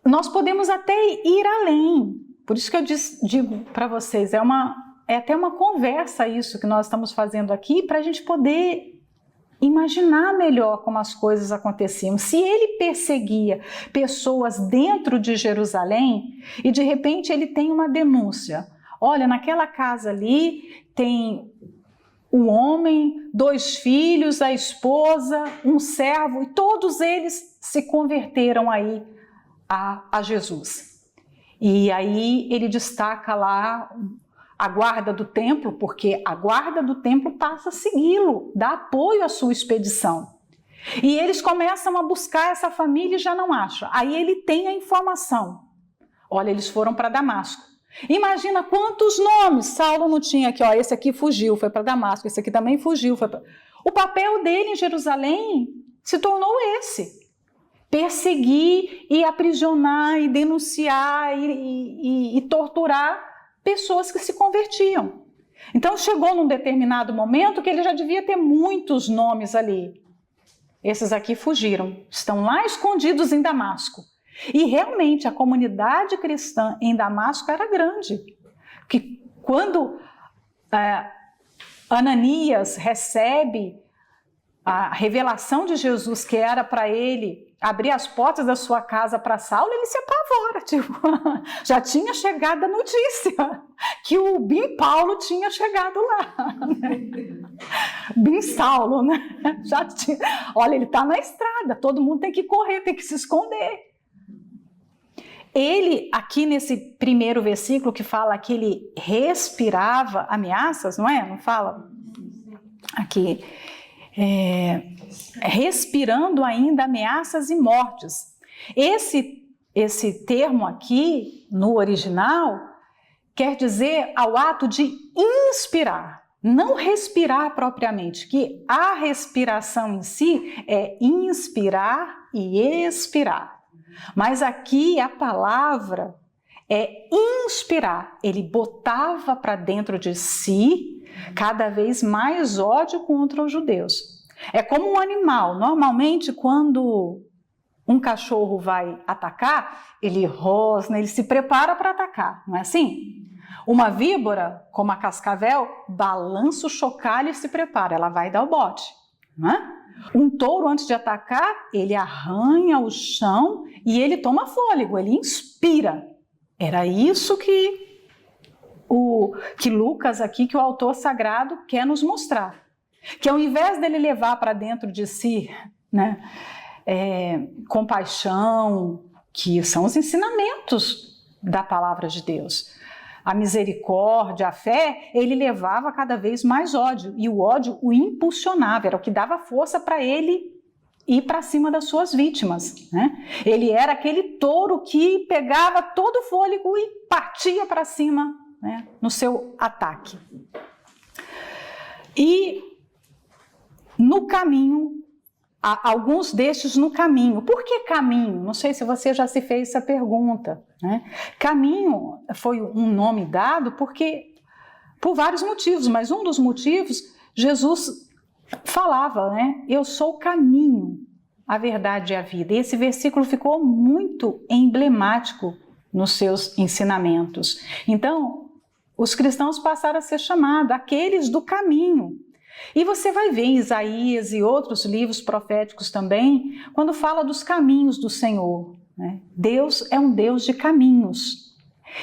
nós podemos até ir além. Por isso que eu digo para vocês, é até uma conversa isso que nós estamos fazendo aqui, para a gente poder imaginar melhor como as coisas aconteciam. Se ele perseguia pessoas dentro de Jerusalém e de repente ele tem uma denúncia, olha, naquela casa ali tem o homem, 2 filhos, a esposa, um servo, e todos eles se converteram aí a Jesus. E aí ele destaca lá a guarda do templo, porque a guarda do templo passa a segui-lo, dá apoio à sua expedição. E eles começam a buscar essa família e já não acham. Aí ele tem a informação. Olha, eles foram para Damasco. Imagina quantos nomes Saulo não tinha aqui. Ó, esse aqui fugiu, foi para Damasco. Esse aqui também fugiu. O papel dele em Jerusalém se tornou esse. Perseguir e aprisionar e denunciar e torturar pessoas que se convertiam. Então chegou num determinado momento que ele já devia ter muitos nomes ali. Esses aqui fugiram, estão lá escondidos em Damasco. E realmente a comunidade cristã em Damasco era grande. Que quando Ananias recebe a revelação de Jesus, que era para ele abrir as portas da sua casa para Saulo, ele se apavora, tipo, já tinha chegado a notícia que o Bim Paulo tinha chegado lá, né? Bim Saulo, né? Já tinha, olha, ele está na estrada, todo mundo tem que correr, tem que se esconder. Ele, aqui nesse primeiro versículo que fala que ele respirava ameaças, não é? Não fala? Aqui, respirando ainda ameaças e mortes. Esse termo aqui, no original, quer dizer ao ato de inspirar, não respirar propriamente, que a respiração em si é inspirar e expirar. Mas aqui a palavra é inspirar. Ele botava para dentro de si cada vez mais ódio contra os judeus. É como um animal. Normalmente, quando um cachorro vai atacar, ele rosna, ele se prepara para atacar, não é assim? Uma víbora, como a cascavel, balança o chocalho e se prepara, ela vai dar o bote, não é? Um touro, antes de atacar, ele arranha o chão e ele toma fôlego, ele inspira. Era isso que Lucas aqui, que o autor sagrado quer nos mostrar. Que ao invés dele levar para dentro de si, né, compaixão, que são os ensinamentos da palavra de Deus, a misericórdia, a fé, ele levava cada vez mais ódio. E o ódio o impulsionava, era o que dava força para ele ir para cima das suas vítimas, né? Ele era aquele touro que pegava todo o fôlego e partia para cima, né, no seu ataque. E no caminho, alguns destes no caminho. Por que caminho? Não sei se você já se fez essa pergunta, né? Caminho foi um nome dado por vários motivos, mas um dos motivos, Jesus falava, né? Eu sou o caminho, a verdade e a vida. E esse versículo ficou muito emblemático nos seus ensinamentos. Então, os cristãos passaram a ser chamados aqueles do caminho. E você vai ver em Isaías e outros livros proféticos também, quando fala dos caminhos do Senhor, né? Deus é um Deus de caminhos.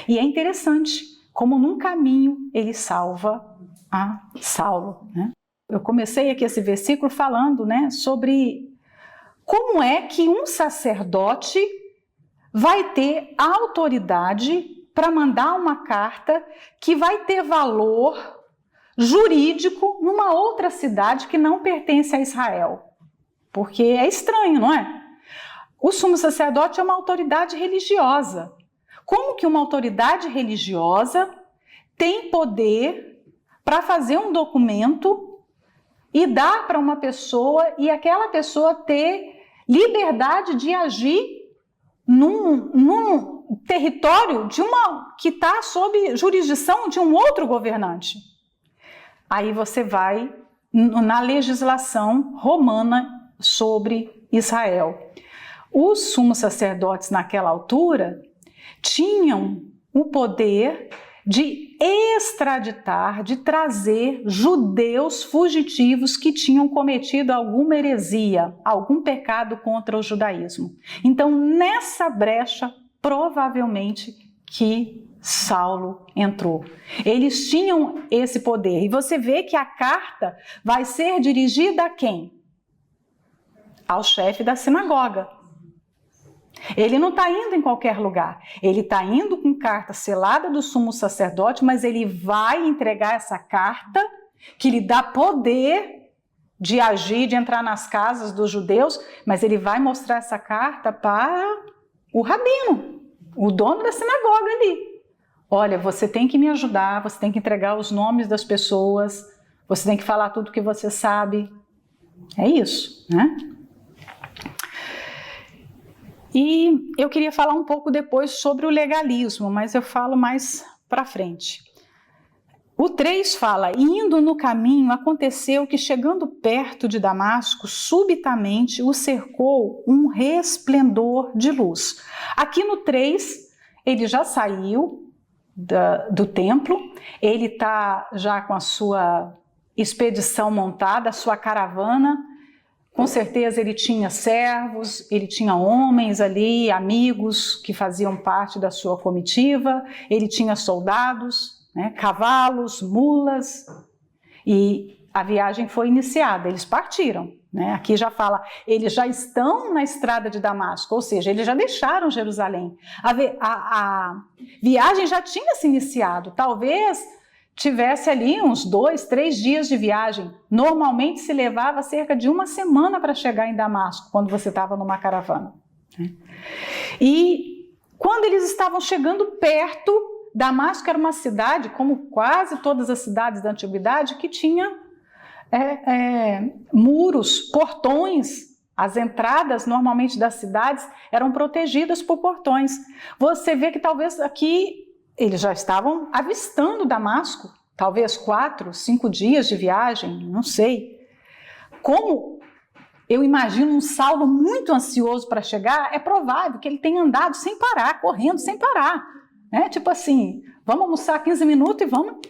E é interessante como num caminho ele salva a Saulo, né? Eu comecei aqui esse versículo falando, né, sobre como é que um sacerdote vai ter autoridade para mandar uma carta que vai ter valor jurídico numa outra cidade que não pertence a Israel. Porque é estranho, não é? O sumo sacerdote é uma autoridade religiosa. Como que uma autoridade religiosa tem poder para fazer um documento e dar para uma pessoa e aquela pessoa ter liberdade de agir num território que está sob jurisdição de um outro governante? Aí você vai na legislação romana sobre Israel. Os sumos sacerdotes naquela altura tinham o poder de extraditar, de trazer judeus fugitivos que tinham cometido alguma heresia, algum pecado contra o judaísmo. Então, nessa brecha, provavelmente que Saulo entrou. Eles tinham esse poder. E você vê que a carta vai ser dirigida a quem? Ao chefe da sinagoga. Ele não está indo em qualquer lugar. Ele está indo com carta selada do sumo sacerdote, mas ele vai entregar essa carta que lhe dá poder de agir, de entrar nas casas dos judeus, mas ele vai mostrar essa carta para o rabino, o dono da sinagoga ali. Olha, você tem que me ajudar, você tem que entregar os nomes das pessoas, você tem que falar tudo que você sabe. É isso, né? E eu queria falar um pouco depois sobre o legalismo, mas eu falo mais para frente. O 3 fala: indo no caminho, aconteceu que, chegando perto de Damasco, subitamente o cercou um resplendor de luz. Aqui no 3, ele já saiu do templo, ele está já com a sua expedição montada, a sua caravana. Com certeza ele tinha servos, ele tinha homens ali, amigos que faziam parte da sua comitiva, ele tinha soldados, né, cavalos, mulas, e a viagem foi iniciada, eles partiram. Né? Aqui já fala, eles já estão na estrada de Damasco, ou seja, eles já deixaram Jerusalém. A viagem já tinha se iniciado, talvez tivesse ali uns 2, 3 dias de viagem. Normalmente se levava cerca de uma semana para chegar em Damasco, quando você estava numa caravana. E quando eles estavam chegando perto, Damasco era uma cidade, como quase todas as cidades da antiguidade, que tinha muros, portões. As entradas, normalmente, das cidades eram protegidas por portões. Você vê que talvez aqui eles já estavam avistando Damasco, talvez 4, 5 dias de viagem, não sei. Como eu imagino um Saulo muito ansioso para chegar, é provável que ele tenha andado sem parar, correndo sem parar. Né? Tipo assim, vamos almoçar 15 minutos e vamos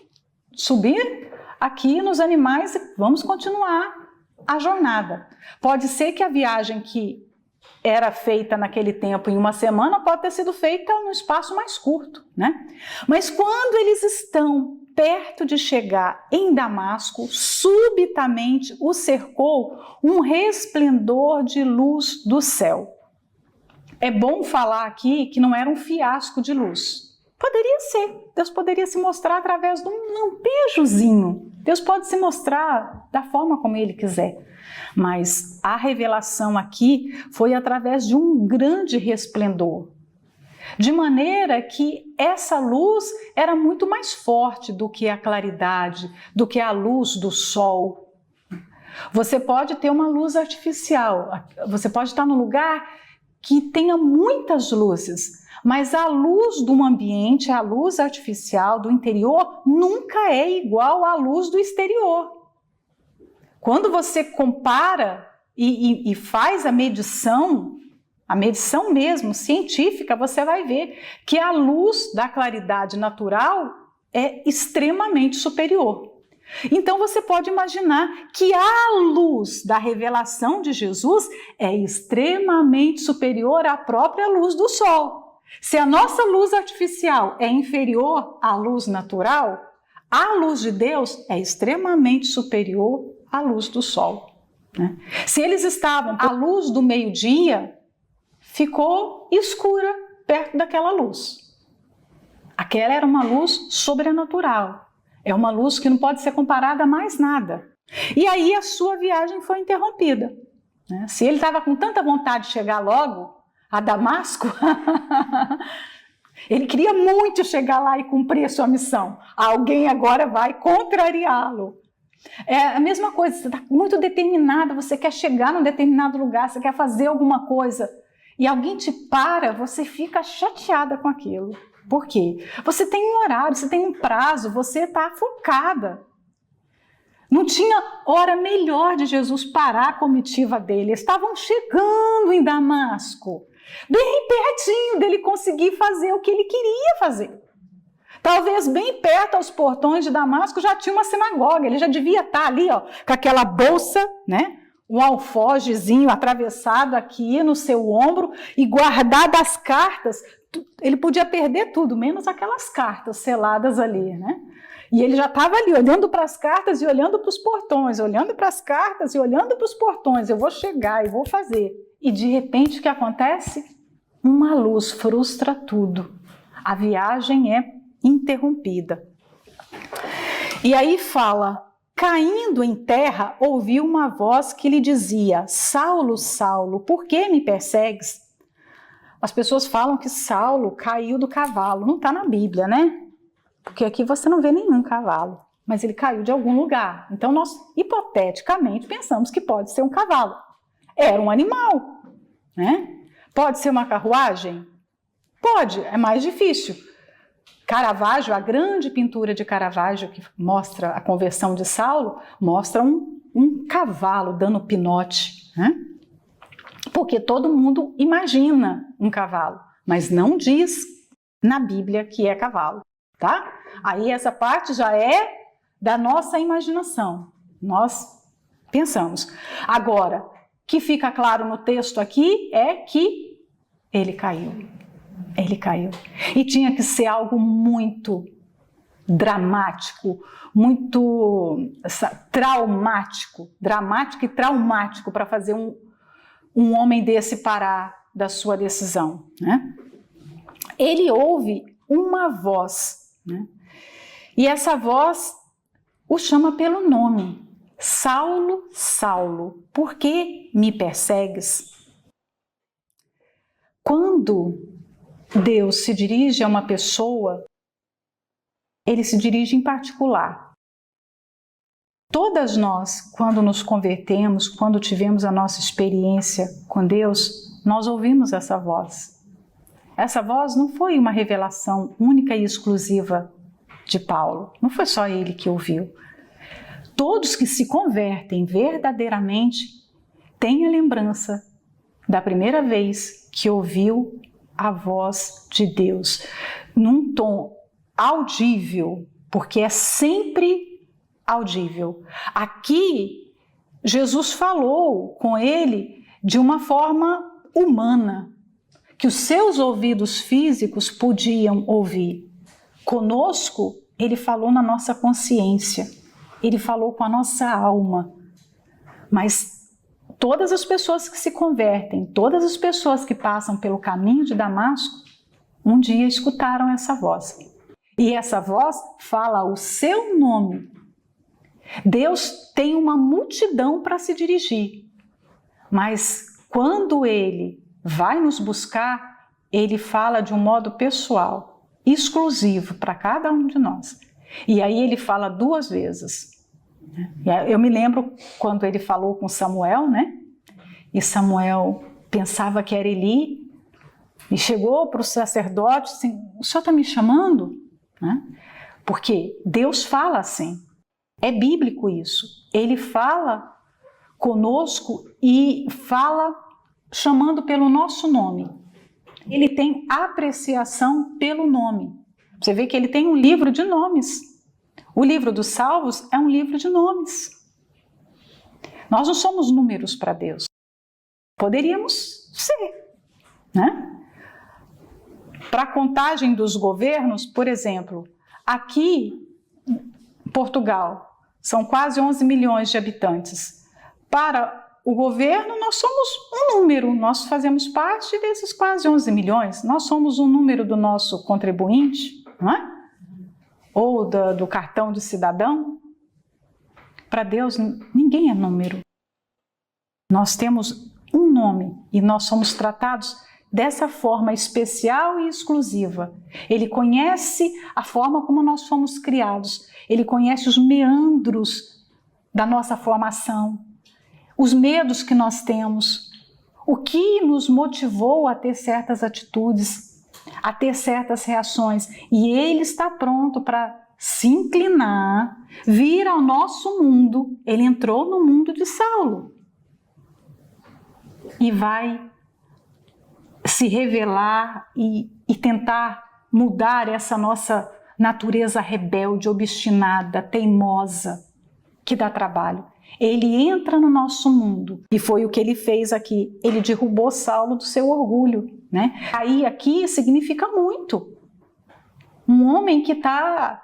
subir aqui nos animais e vamos continuar a jornada. Pode ser que a viagem que era feita naquele tempo em uma semana pode ter sido feita num espaço mais curto, né? Mas quando eles estão perto de chegar em Damasco, subitamente o cercou um resplendor de luz do céu. É bom falar aqui que não era um fiasco de luz. Poderia ser. Deus poderia se mostrar através de um lampejozinho. Deus pode se mostrar da forma como Ele quiser. Mas a revelação aqui foi através de um grande resplendor. De maneira que essa luz era muito mais forte do que a claridade, do que a luz do sol. Você pode ter uma luz artificial, você pode estar num lugar que tenha muitas luzes, mas a luz do ambiente, a luz artificial do interior, nunca é igual à luz do exterior. Quando você compara e faz a medição mesmo científica, você vai ver que a luz da claridade natural é extremamente superior. Então você pode imaginar que a luz da revelação de Jesus é extremamente superior à própria luz do sol. Se a nossa luz artificial é inferior à luz natural, a luz de Deus é extremamente superior à luz do sol. Né? Se eles estavam à luz do meio-dia, ficou escura perto daquela luz. Aquela era uma luz sobrenatural. É uma luz que não pode ser comparada a mais nada. E aí a sua viagem foi interrompida. Né? Se ele estava com tanta vontade de chegar logo a Damasco, ele queria muito chegar lá e cumprir a sua missão. Alguém agora vai contrariá-lo. É a mesma coisa, você está muito determinada, você quer chegar num determinado lugar, você quer fazer alguma coisa, e alguém te para, você fica chateada com aquilo. Por quê? Você tem um horário, você tem um prazo, você está focada. Não tinha hora melhor de Jesus parar a comitiva dele. Eles estavam chegando em Damasco, bem pertinho dele conseguir fazer o que ele queria fazer. Talvez bem perto aos portões de Damasco já tinha uma sinagoga, ele já devia estar ali, ó, com aquela bolsa, né? Um alfogezinho atravessado aqui no seu ombro e guardado as cartas. Ele podia perder tudo, menos aquelas cartas seladas ali, né? E ele já estava ali, olhando para as cartas e olhando para os portões, olhando para as cartas e olhando para os portões. Eu vou chegar e vou fazer. E de repente o que acontece? Uma luz frustra tudo. A viagem é interrompida. E aí fala: caindo em terra, ouviu uma voz que lhe dizia: Saulo, Saulo, por que me persegues? As pessoas falam que Saulo caiu do cavalo. Não está na Bíblia, né? Porque aqui você não vê nenhum cavalo. Mas ele caiu de algum lugar. Então nós, hipoteticamente, pensamos que pode ser um cavalo. Era um animal, né? Pode ser uma carruagem? Pode, é mais difícil. Caravaggio, a grande pintura de Caravaggio que mostra a conversão de Saulo, mostra um cavalo dando pinote, né? Porque todo mundo imagina um cavalo, mas não diz na Bíblia que é cavalo, tá? Aí essa parte já é da nossa imaginação, nós pensamos. Agora, o que fica claro no texto aqui é que ele caiu. Ele caiu. E tinha que ser algo muito dramático, muito traumático, dramático e traumático para fazer um homem desse parar da sua decisão, né? Ele ouve uma voz, né? E essa voz o chama pelo nome: Saulo, Saulo, por que me persegues? Quando Deus se dirige a uma pessoa, ele se dirige em particular. Todas nós, quando nos convertemos, quando tivemos a nossa experiência com Deus, nós ouvimos essa voz. Essa voz não foi uma revelação única e exclusiva de Paulo, não foi só ele que ouviu. Todos que se convertem verdadeiramente têm a lembrança da primeira vez que ouviu a voz de Deus, num tom audível, porque é sempre audível. Aqui, Jesus falou com ele de uma forma humana, que os seus ouvidos físicos podiam ouvir. Conosco, ele falou na nossa consciência, ele falou com a nossa alma, mas todas as pessoas que se convertem, todas as pessoas que passam pelo caminho de Damasco, um dia escutaram essa voz. E essa voz fala o seu nome. Deus tem uma multidão para se dirigir, mas quando Ele vai nos buscar, Ele fala de um modo pessoal, exclusivo para cada um de nós. E aí Ele fala 2 vezes. Eu me lembro quando Ele falou com Samuel, né? E Samuel pensava que era Eli, e chegou para o sacerdote assim: o senhor está me chamando? Né? Porque Deus fala assim. É bíblico isso. Ele fala conosco e fala chamando pelo nosso nome. Ele tem apreciação pelo nome. Você vê que ele tem um livro de nomes. O livro dos Salmos é um livro de nomes. Nós não somos números para Deus. Poderíamos ser, né? Para a contagem dos governos, por exemplo, aqui em Portugal, são quase 11 milhões de habitantes. Para o governo, nós somos um número, nós fazemos parte desses quase 11 milhões. Nós somos um número do nosso contribuinte, não é? Ou do cartão de cidadão. Para Deus, ninguém é número. Nós temos um nome e nós somos tratados dessa forma especial e exclusiva. Ele conhece a forma como nós fomos criados. Ele conhece os meandros da nossa formação, os medos que nós temos, o que nos motivou a ter certas atitudes, a ter certas reações. E Ele está pronto para se inclinar, vir ao nosso mundo. Ele entrou no mundo de Saulo e vai se revelar e tentar mudar essa nossa natureza rebelde, obstinada, teimosa, que dá trabalho. Ele entra no nosso mundo e foi o que ele fez aqui. Ele derrubou Saulo do seu orgulho, né? Aí aqui significa muito. Um homem que está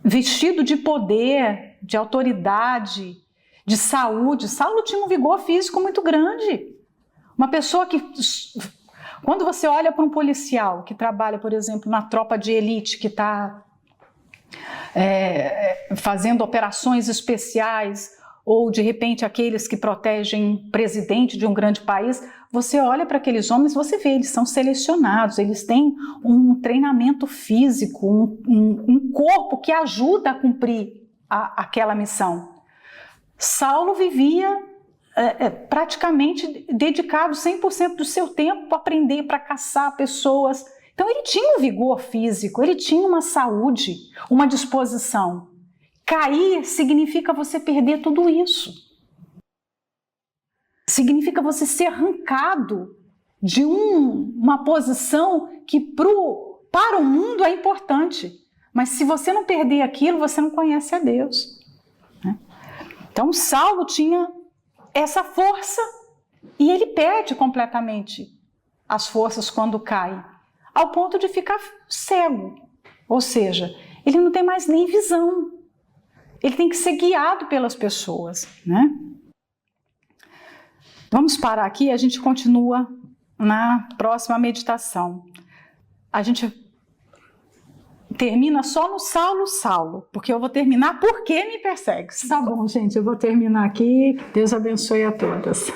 vestido de poder, de autoridade, de saúde. Saulo tinha um vigor físico muito grande. Uma pessoa que, quando você olha para um policial que trabalha, por exemplo, na tropa de elite, que está fazendo operações especiais, ou de repente aqueles que protegem o presidente de um grande país, você olha para aqueles homens, você vê, eles são selecionados, eles têm um treinamento físico, um corpo que ajuda a cumprir aquela missão. Saulo vivia praticamente dedicado 100% do seu tempo para aprender, para caçar pessoas. Então ele tinha um vigor físico, ele tinha uma saúde, uma disposição. Cair significa você perder tudo isso. Significa você ser arrancado de uma posição que para o mundo é importante. Mas se você não perder aquilo, você não conhece a Deus. Né? Então Saulo tinha essa força e ele perde completamente as forças quando cai, ao ponto de ficar cego. Ou seja, ele não tem mais nem visão. Ele tem que ser guiado pelas pessoas, né? Vamos parar aqui, a gente continua na próxima meditação. A gente termina só no Saulo, porque eu vou terminar Por que me persegues? Tá bom, gente, eu vou terminar aqui. Deus abençoe a todas.